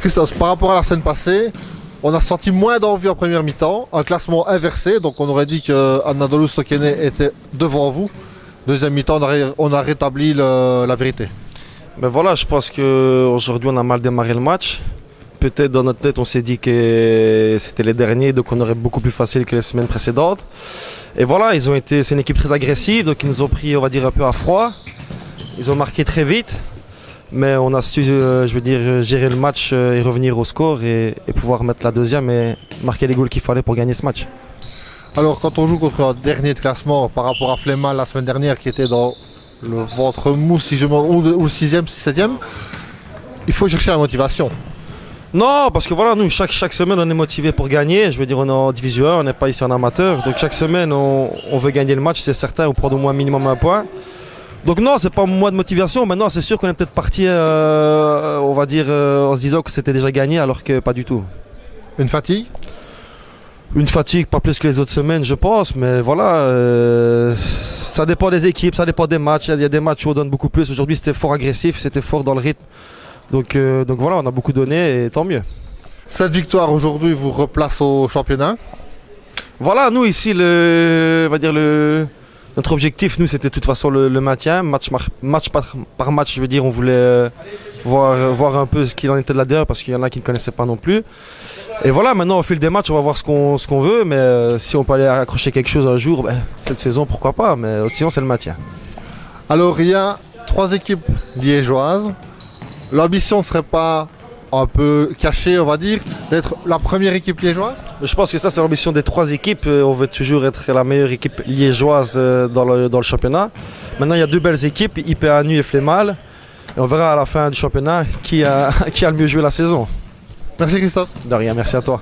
Christophe, par rapport à la semaine passée, on a senti moins d'envie en première mi-temps, un classement inversé, donc on aurait dit que Anadolu Stokene était devant vous. Deuxième mi-temps, on a rétabli la vérité. Ben voilà, je pense qu'aujourd'hui on a mal démarré le match. Peut-être dans notre tête on s'est dit que c'était les derniers, donc on aurait beaucoup plus facile que les semaines précédentes. Et voilà, c'est une équipe très agressive, donc ils nous ont pris, on va dire, un peu à froid. Ils ont marqué très vite, mais on a su, gérer le match et revenir au score et pouvoir mettre la deuxième et marquer les goals qu'il fallait pour gagner ce match. Alors quand on joue contre un dernier de classement par rapport à Flémal la semaine dernière qui était dans le ventre mou si je ou le 6e, 7e, il faut chercher la motivation. Non, parce que voilà, nous, chaque semaine, on est motivé pour gagner. Je veux dire, on est en Division 1, on n'est pas ici en amateur. Donc chaque semaine, on veut gagner le match, c'est certain, ou prendre au moins minimum un point. Donc non, c'est pas moi de motivation. Maintenant, c'est sûr qu'on est peut-être parti, on va dire, en se disant que c'était déjà gagné, alors que pas du tout. Une fatigue? Une fatigue, pas plus que les autres semaines, je pense. Mais voilà, ça dépend des équipes, ça dépend des matchs. Il y a des matchs où on donne beaucoup plus. Aujourd'hui, c'était fort agressif, c'était fort dans le rythme. Donc voilà, on a beaucoup donné et tant mieux. Cette victoire aujourd'hui vous replace au championnat? Voilà, nous ici, notre objectif, nous, c'était de toute façon le maintien. Match par match, je veux dire, on voulait voir un peu ce qu'il en était de là-dedans parce qu'il y en a qui ne connaissaient pas non plus. Et voilà, maintenant au fil des matchs, on va voir ce qu'on veut, mais si on peut aller accrocher quelque chose un jour, cette saison, pourquoi pas, mais sinon c'est le maintien. Alors il y a 3 équipes liégeoises. L'ambition ne serait pas un peu cachée, on va dire, d'être la première équipe liégeoise? Je pense que ça, c'est l'ambition des 3 équipes. On veut toujours être la meilleure équipe liégeoise dans le championnat. Maintenant, il y a 2 belles équipes, IPA Nu et Flémal. Et on verra à la fin du championnat qui a le mieux joué la saison. Merci Christophe. De rien, merci à toi.